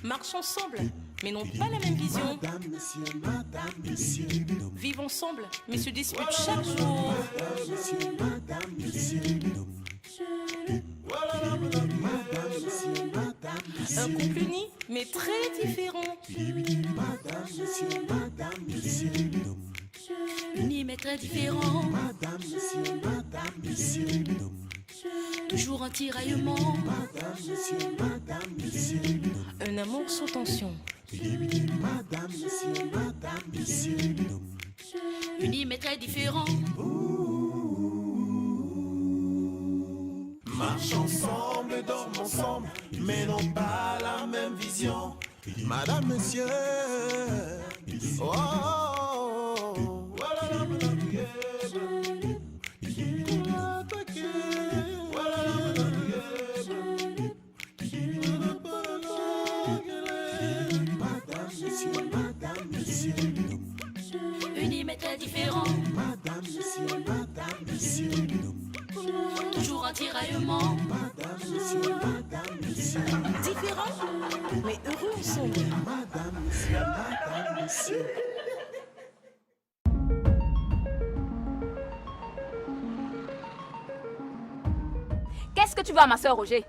Marchent ensemble, mais n'ont pas la même vision. Vivent ensemble, mais se disputent chaque jour. Un couple uni, mais très différent. Uni mais très différent. Toujours en tiraillement. Un amour sous tension. Uni mais très différent. Marche ensemble, dorment ensemble, mais n'ont pas la même vision. Madame, monsieur. Oh, oh, oh, voilà, madame, Unis mais très différents. Toujours en tiraillement. Différents, mais heureux ensemble. Qu'est-ce que tu veux à ma soeur, Roger?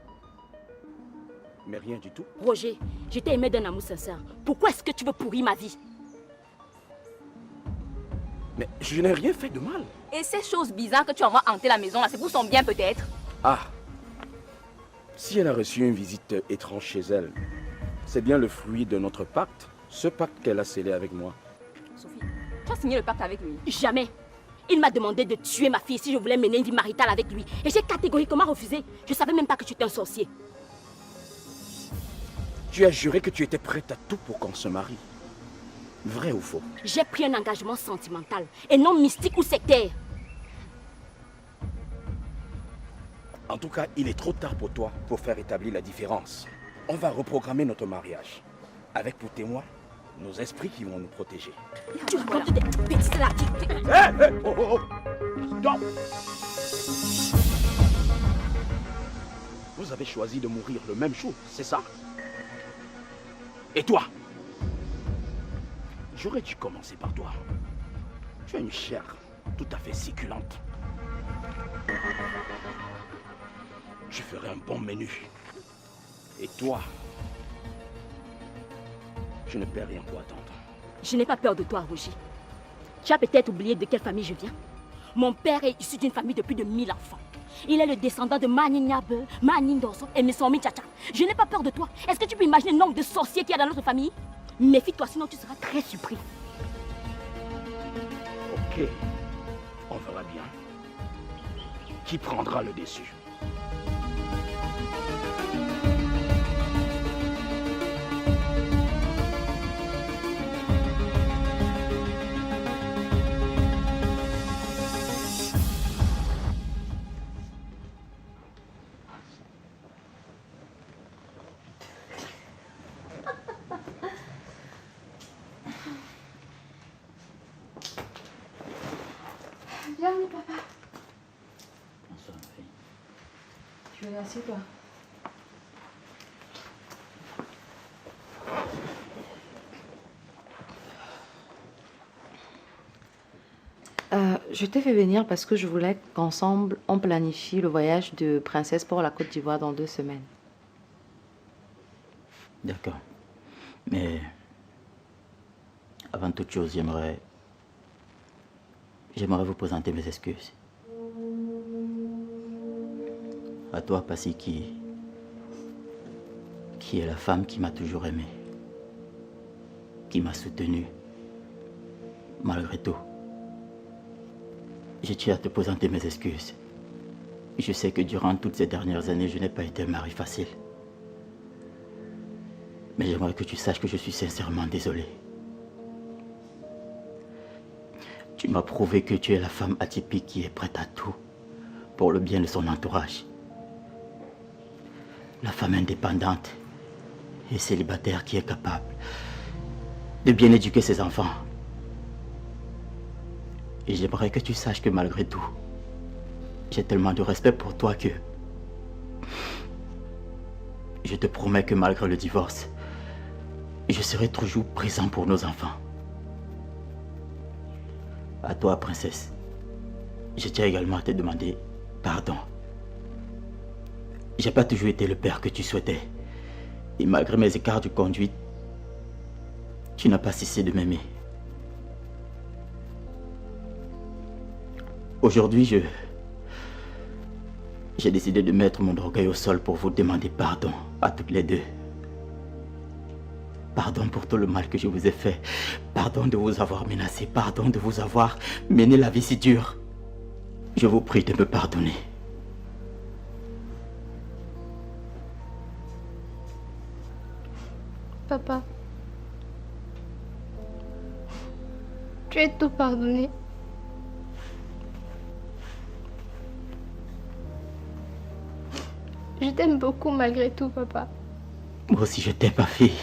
Mais rien du tout. Roger, je t'ai aimé d'un amour sincère. Pourquoi est-ce que tu veux pourrir ma vie? Mais je n'ai rien fait de mal. Et ces choses bizarres que tu envoies hanter la maison, là, c'est pour son bien peut-être? Ah, si elle a reçu une visite étrange chez elle, c'est bien le fruit de notre pacte. Ce pacte qu'elle a scellé avec moi. Sophie, tu as signé le pacte avec lui? Jamais. Il m'a demandé de tuer ma fille si je voulais mener une vie maritale avec lui. Et j'ai catégoriquement refusé. Je ne savais même pas que tu étais un sorcier. Tu as juré que tu étais prête à tout pour qu'on se marie. Vrai ou faux? J'ai pris un engagement sentimental et non mystique ou sectaire. En tout cas, il est trop tard pour toi pour faire établir la différence. On va reprogrammer notre mariage. Avec pour témoin nos esprits qui vont nous protéger. Tu racontes des bêtises là. Hé, oh, oh, oh. Stop. Vous avez choisi de mourir le même jour, c'est ça? Et toi? J'aurais dû commencer par toi. Tu as une chair tout à fait succulente. Je ferai un bon menu. Et toi? Je ne perds rien pour attendre. Je n'ai pas peur de toi, Roger. Tu as peut-être oublié de quelle famille je viens. Mon père est issu d'une famille de plus de 1000 enfants. Il est le descendant de Maninyabe, Manindorso et Messomi Tchacha. Je n'ai pas peur de toi. Est-ce que tu peux imaginer le nombre de sorciers qu'il y a dans notre famille? Méfie-toi, sinon tu seras très surpris. Ok, on verra bien. Qui prendra le dessus? Bienvenue, papa. Bonsoir, ma fille. Tu es assis, toi. Je t'ai fait venir parce que je voulais qu'ensemble, on planifie le voyage de Princesse pour la Côte d'Ivoire dans 2 semaines. D'accord. Mais avant toute chose, j'aimerais vous présenter mes excuses. À toi, Passy, qui est la femme qui m'a toujours aimé, qui m'a soutenu, malgré tout. Je tiens à te présenter mes excuses. Je sais que durant toutes ces dernières années, je n'ai pas été un mari facile. Mais j'aimerais que tu saches que je suis sincèrement désolé. Tu m'as prouvé que tu es la femme atypique qui est prête à tout pour le bien de son entourage. La femme indépendante et célibataire qui est capable de bien éduquer ses enfants. Et j'aimerais que tu saches que malgré tout, j'ai tellement de respect pour toi que je te promets que malgré le divorce, je serai toujours présent pour nos enfants. À toi, princesse, je tiens également à te demander pardon. J'ai pas toujours été le père que tu souhaitais. Et malgré mes écarts de conduite, tu n'as pas cessé de m'aimer. Aujourd'hui, j'ai décidé de mettre mon orgueil au sol pour vous demander pardon à toutes les deux. Pardon pour tout le mal que je vous ai fait. Pardon de vous avoir menacé. Pardon de vous avoir mené la vie si dure. Je vous prie de me pardonner. Papa, tu es tout pardonné. Je t'aime beaucoup malgré tout, papa. Moi aussi je t'aime, ma fille.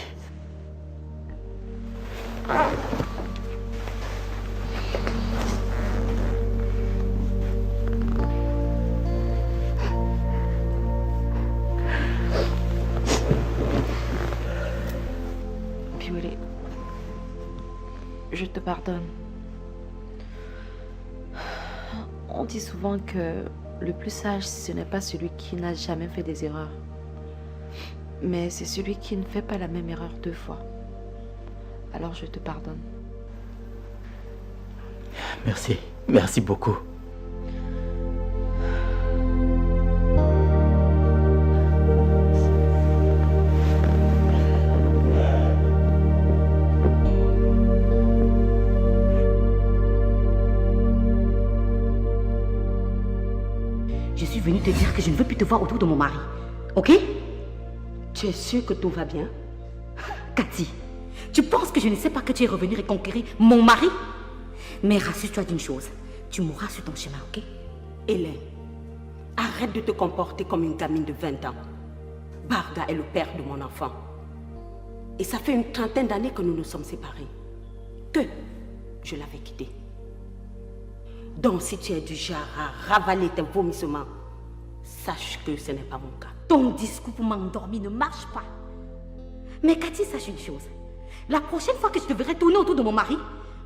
Violet, je te pardonne. On dit souvent que le plus sage, ce n'est pas celui qui n'a jamais fait des erreurs, mais c'est celui qui ne fait pas la même erreur 2 fois. Alors je te pardonne. Merci, merci beaucoup. Je suis venue te dire que je ne veux plus te voir autour de mon mari. Ok? Tu es sûre que tout va bien? Cathy, tu penses que je ne sais pas que tu es revenue reconquérir mon mari? Mais rassure-toi d'une chose, tu mourras sur ton chemin, ok? Hélène, arrête de te comporter comme une gamine de 20 ans. Barda est le père de mon enfant. Et ça fait une trentaine d'années que nous nous sommes séparés. Que je l'avais quitté. Donc si tu es du genre à ravaler tes vomissements, sache que ce n'est pas mon cas. Ton discours pour m'endormir ne marche pas. Mais Cathy, sache une chose. La prochaine fois que je te verrai tourner autour de mon mari,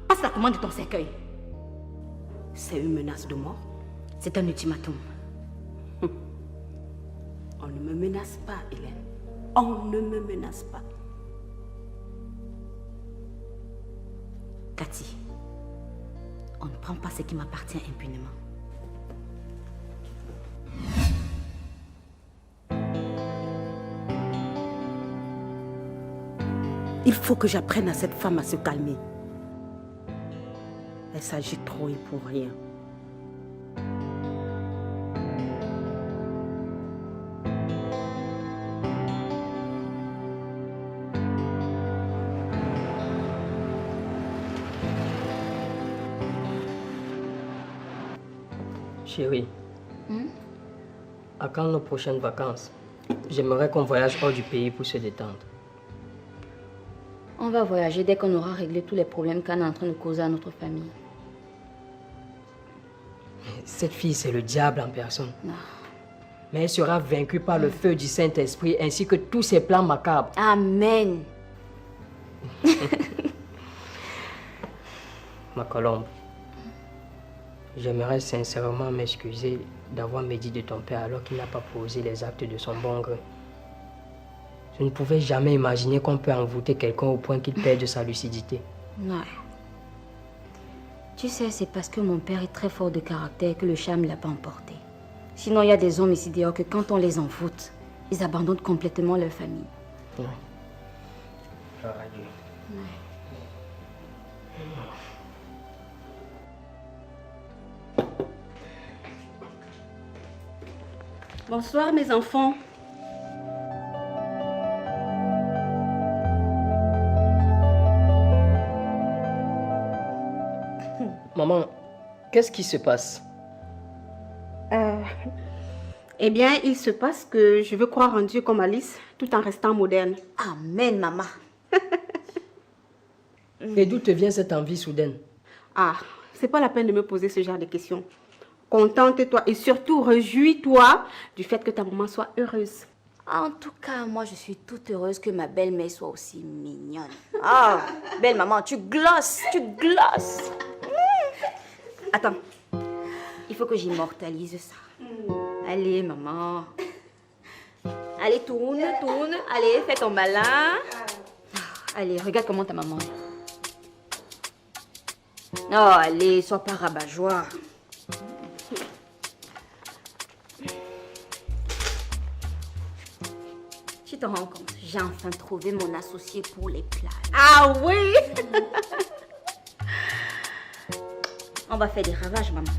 passe la commande de ton cercueil. C'est une menace de mort. C'est un ultimatum. On ne me menace pas, Hélène. On ne me menace pas. Cathy, on ne prend pas ce qui m'appartient impunément. Il faut que j'apprenne à cette femme à se calmer. Elle s'agit trop et pour rien. Chérie, à quand nos prochaines vacances? J'aimerais qu'on voyage hors du pays pour se détendre. On va voyager dès qu'on aura réglé tous les problèmes qu'Anne est en train de causer à notre famille. Cette fille, c'est le diable en personne. Non. Mais elle sera vaincue par le feu du Saint-Esprit ainsi que tous ses plans macabres. Amen. Ma colombe, j'aimerais sincèrement m'excuser d'avoir médit de ton père alors qu'il n'a pas posé les actes de son bon gré. Je ne pouvais jamais imaginer qu'on peut envoûter quelqu'un au point qu'il perde sa lucidité. Ouais. Tu sais, c'est parce que mon père est très fort de caractère que le charme ne l'a pas emporté. Sinon, il y a des hommes ici dehors que quand on les envoûte, ils abandonnent complètement leur famille. Ouais. Bonsoir mes enfants. Maman, qu'est-ce qui se passe? Eh bien, il se passe que je veux croire en Dieu comme Alice, tout en restant moderne. Amen, maman. Et d'où te vient cette envie soudaine? Ah, c'est pas la peine de me poser ce genre de questions. Contente-toi et surtout réjouis-toi du fait que ta maman soit heureuse. En tout cas, moi, je suis toute heureuse que ma belle-mère soit aussi mignonne. Ah, belle maman, tu glosses, tu glosses. Attends, il faut que j'immortalise ça. Allez, maman. Allez, tourne, tourne. Allez, fais ton malin. Allez, regarde comment ta maman est. Oh, allez, sois pas rabat-joie. Tu te rends compte, j'ai enfin trouvé mon associé pour les plats. Ah oui. On va faire des ravages, maman.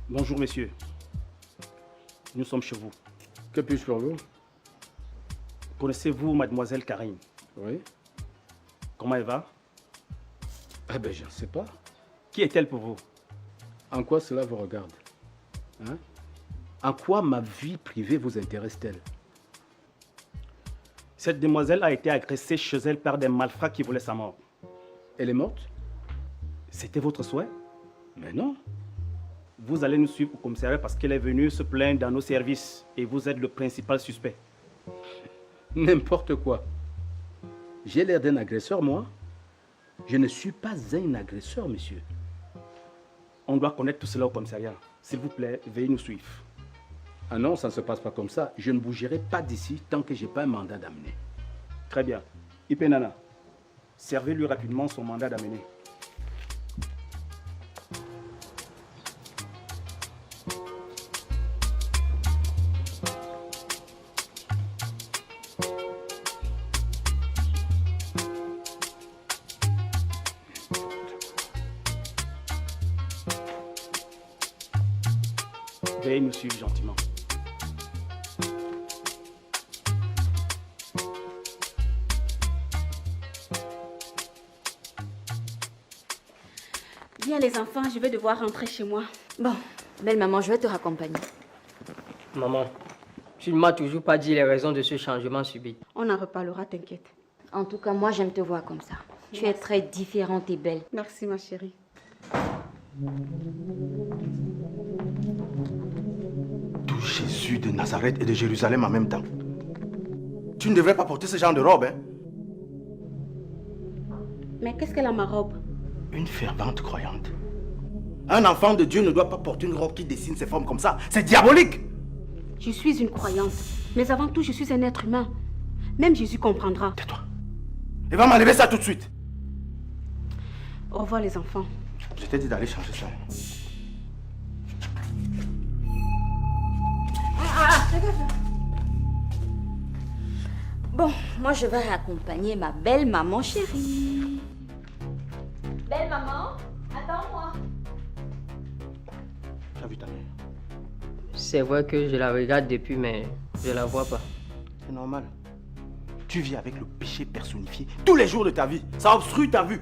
Bonjour, messieurs. Nous sommes chez vous. Que puis-je pour vous? Connaissez-vous mademoiselle Karine? Oui. Comment elle va? Eh bien, je ne sais pas. Qui est-elle pour vous? En quoi cela vous regarde? Hein? En quoi ma vie privée vous intéresse-t-elle? Cette demoiselle a été agressée chez elle par des malfrats qui voulaient sa mort. Elle est morte? C'était votre souhait? Mais non. Vous allez nous suivre au commissariat parce qu'elle est venue se plaindre dans nos services et vous êtes le principal suspect. N'importe quoi. J'ai l'air d'un agresseur, moi? Je ne suis pas un agresseur, monsieur. On doit connaître tout cela au commissariat. S'il vous plaît, veuillez nous suivre. Ah non, ça ne se passe pas comme ça. Je ne bougerai pas d'ici tant que je n'ai pas un mandat d'amener. Très bien. Ipenana, servez-lui rapidement son mandat d'amener. Veuillez nous suivre gentiment. Bien les enfants, je vais devoir rentrer chez moi. Bon, belle maman, je vais te raccompagner. Maman, tu ne m'as toujours pas dit les raisons de ce changement subit. On en reparlera, t'inquiète. En tout cas, moi, j'aime te voir comme ça. Tu es très différente et belle. Merci, ma chérie. Tout Jésus de Nazareth et de Jérusalem en même temps. Tu ne devrais pas porter ce genre de robe, hein? Mais qu'est-ce qu'elle a, ma robe? Une fervente croyante. Un enfant de Dieu ne doit pas porter une robe qui dessine ses formes comme ça. C'est diabolique! Je suis une croyante. Mais avant tout, je suis un être humain. Même Jésus comprendra. Tais-toi. Et va m'enlever ça tout de suite. Au revoir, les enfants. Je t'ai dit d'aller changer ça. Bon, moi, je vais raccompagner ma belle maman chérie. Belle maman, attends-moi. Tu as vu ta mère? C'est vrai que je la regarde depuis, mais je la vois pas. C'est normal. Tu vis avec le péché personnifié tous les jours de ta vie. Ça obstrue ta vue.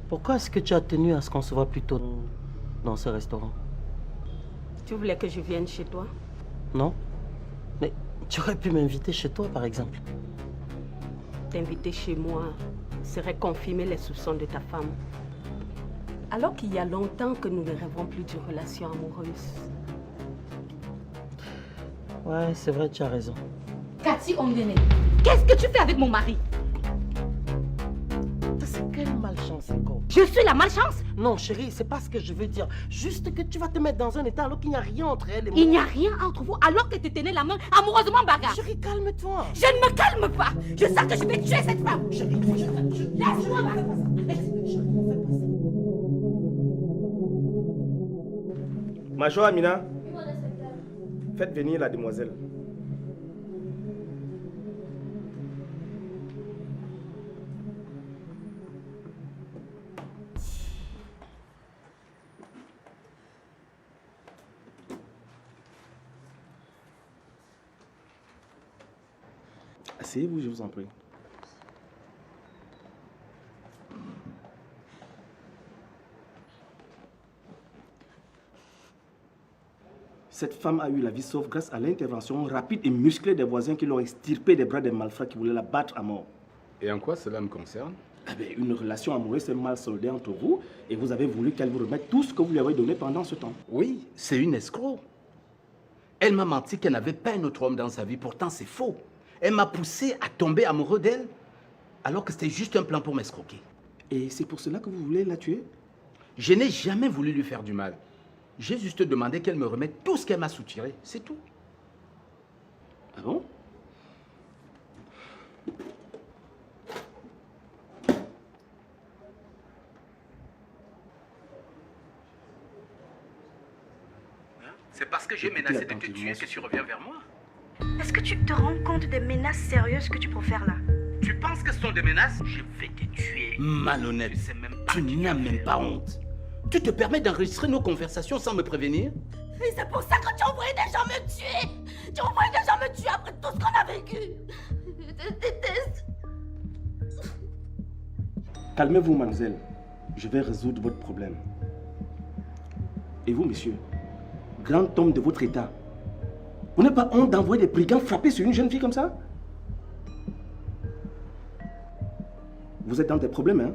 Pourquoi est-ce que tu as tenu à ce qu'on se voit plus tôt dans ce restaurant? Tu voulais que je vienne chez toi? Non? Mais tu aurais pu m'inviter chez toi, par exemple. T'inviter chez moi serait confirmer les soupçons de ta femme. Alors qu'il y a longtemps que nous ne rêvons plus d'une relation amoureuse. Ouais, c'est vrai, tu as raison. Cathy Ongene, qu'est-ce que tu fais avec mon mari? C'est quelle malchance encore? Je suis la malchance? Non, chérie, c'est pas ce que je veux dire. Juste que tu vas te mettre dans un état alors qu'il n'y a rien entre elle et moi. Il n'y a rien entre vous alors que tu tenais la main amoureusement bagarre. Chérie, calme-toi. Je ne me calme pas. Je sens que je vais tuer cette femme. Chérie, laisse-moi. Major Amina, faites venir la demoiselle. Asseyez-vous, je vous en prie. Cette femme a eu la vie sauve grâce à l'intervention rapide et musclée des voisins qui l'ont extirpé des bras des malfrats qui voulaient la battre à mort. Et en quoi cela me concerne? Une relation amoureuse s'est mal soldée entre vous et vous avez voulu qu'elle vous remette tout ce que vous lui avez donné pendant ce temps. Oui, c'est une escroc. Elle m'a menti qu'elle n'avait pas un autre homme dans sa vie, pourtant c'est faux. Elle m'a poussé à tomber amoureux d'elle alors que c'était juste un plan pour m'escroquer. Et c'est pour cela que vous voulez la tuer? Je n'ai jamais voulu lui faire du mal. J'ai juste demandé qu'elle me remette tout ce qu'elle m'a soutiré, c'est tout. Ah bon? C'est parce que j'ai menacé de te tuer que tu reviens vers moi. Est-ce que tu te rends compte des menaces sérieuses que tu profères là? Tu penses que ce sont des menaces? Je vais te tuer. Malhonnête, tu n'as même pas honte. Tu te permets d'enregistrer nos conversations sans me prévenir? Et c'est pour ça que tu as envoyé des gens me tuer. Tu as envoyé des gens me tuer après tout ce qu'on a vécu. Je te déteste. Calmez-vous, mademoiselle. Je vais résoudre votre problème. Et vous, monsieur, grand homme de votre état, vous n'avez pas honte d'envoyer des brigands frapper sur une jeune fille comme ça? Vous êtes dans des problèmes, hein?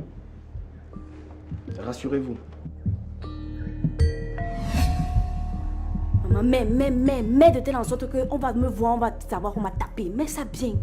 Rassurez-vous. Maman, mais de telle en sorte qu'on va me voir, on va savoir qu'on m'a tapé. Mais ça bien.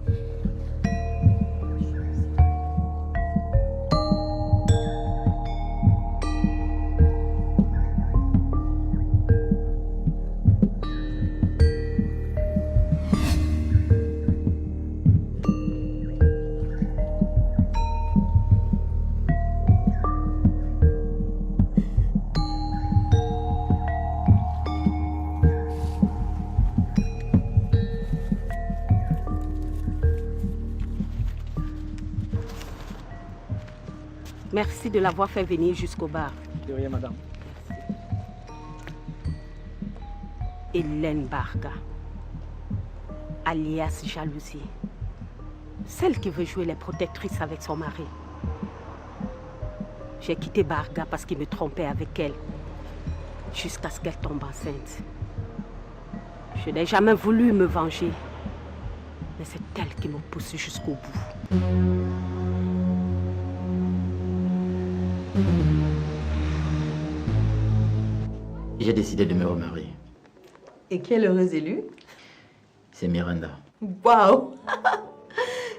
Merci de l'avoir fait venir jusqu'au bar. De rien, madame. Hélène Barga, alias Jalousie. Celle qui veut jouer les protectrices avec son mari. J'ai quitté Barga parce qu'il me trompait avec elle, jusqu'à ce qu'elle tombe enceinte. Je n'ai jamais voulu me venger, mais c'est elle qui me pousse jusqu'au bout. J'ai décidé de me remarier. Et quelle heureuse élue? C'est Miranda. Waouh!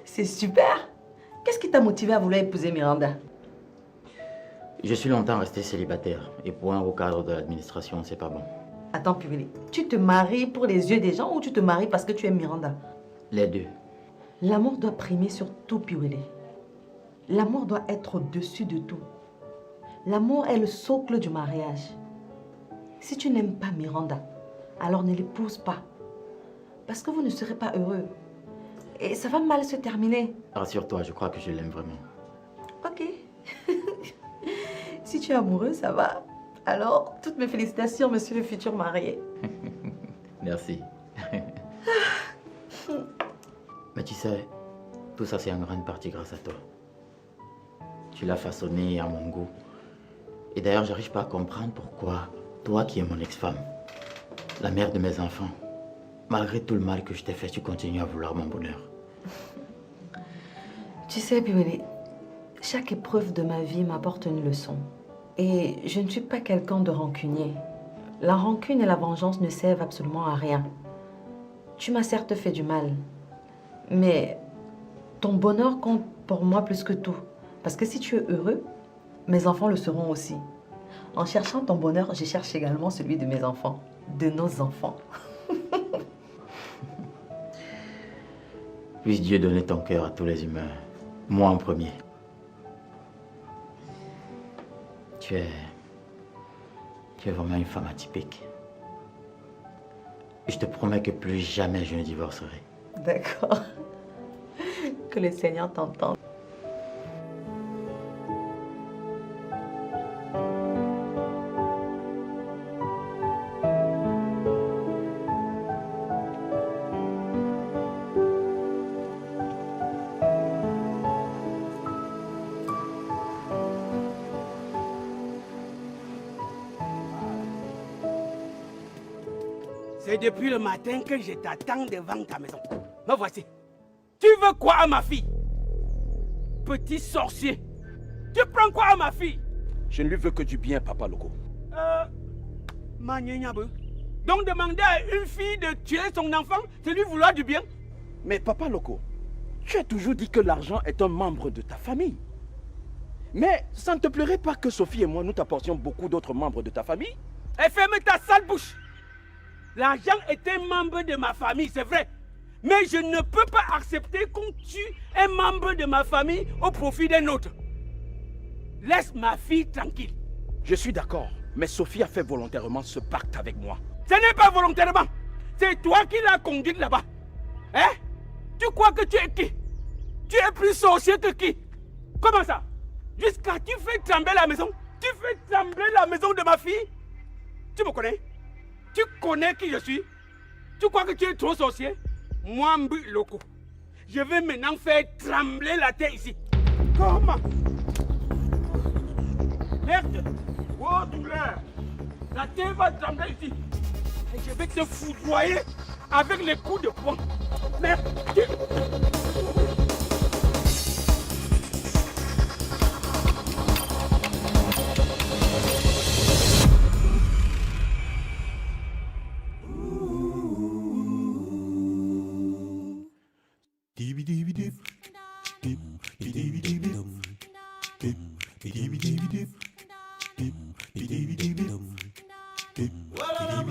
C'est super! Qu'est-ce qui t'a motivé à vouloir épouser Miranda? Je suis longtemps resté célibataire et pour un haut cadre de l'administration, c'est pas bon. Attends, Piwili, tu te maries pour les yeux des gens ou tu te maries parce que tu aimes Miranda? Les deux. L'amour doit primer sur tout, Piwili. L'amour doit être au-dessus de tout. L'amour est le socle du mariage. Si tu n'aimes pas Miranda, alors ne l'épouse pas. Parce que vous ne serez pas heureux. Et ça va mal se terminer. Rassure-toi, je crois que je l'aime vraiment. Ok. Si tu es amoureux, ça va. Alors, toutes mes félicitations, monsieur le futur marié. Merci. Mais tu sais, tout ça c'est en grande partie grâce à toi. Tu l'as façonné à mon goût. Et d'ailleurs, j'arrive pas à comprendre pourquoi, toi qui es mon ex-femme, la mère de mes enfants, malgré tout le mal que je t'ai fait, tu continues à vouloir mon bonheur. Tu sais, Piwili, chaque épreuve de ma vie m'apporte une leçon. Et je ne suis pas quelqu'un de rancunier. La rancune et la vengeance ne servent absolument à rien. Tu m'as certes fait du mal, mais ton bonheur compte pour moi plus que tout. Parce que si tu es heureux, mes enfants le seront aussi. En cherchant ton bonheur, je cherche également celui de mes enfants, de nos enfants. Puisse Dieu donner ton cœur à tous les humains, moi en premier. Tu es vraiment une femme atypique. Je te promets que plus jamais je ne divorcerai. D'accord. Que le Seigneur t'entende. C'est depuis le matin que je t'attends devant ta maison. Me voici. Tu veux quoi à ma fille? Petit sorcier. Tu prends quoi à ma fille? Je ne lui veux que du bien, Papa Loco. Donc demander à une fille de tuer son enfant, c'est lui vouloir du bien? Mais Papa Loco, tu as toujours dit que l'argent est un membre de ta famille. Mais ça ne te plairait pas que Sophie et moi nous t'apportions beaucoup d'autres membres de ta famille? Et ferme ta sale bouche. L'argent est un membre de ma famille, c'est vrai. Mais je ne peux pas accepter qu'on tue un membre de ma famille au profit d'un autre. Laisse ma fille tranquille. Je suis d'accord, mais Sophie a fait volontairement ce pacte avec moi. Ce n'est pas volontairement. C'est toi qui l'as conduite là-bas. Hein? Tu crois que tu es qui? Tu es plus sorcier que qui? Comment ça? Jusqu'à tu fais trembler la maison? Tu fais trembler la maison de ma fille? Tu me connais? Tu connais qui je suis? Tu crois que tu es trop sorcier? Moi, Mbu Loco, je vais maintenant faire trembler la terre ici. Comment? Merde! Oh, douleur! La terre va trembler ici. Et je vais te foudroyer avec les coups de poing. Merde! Voilà,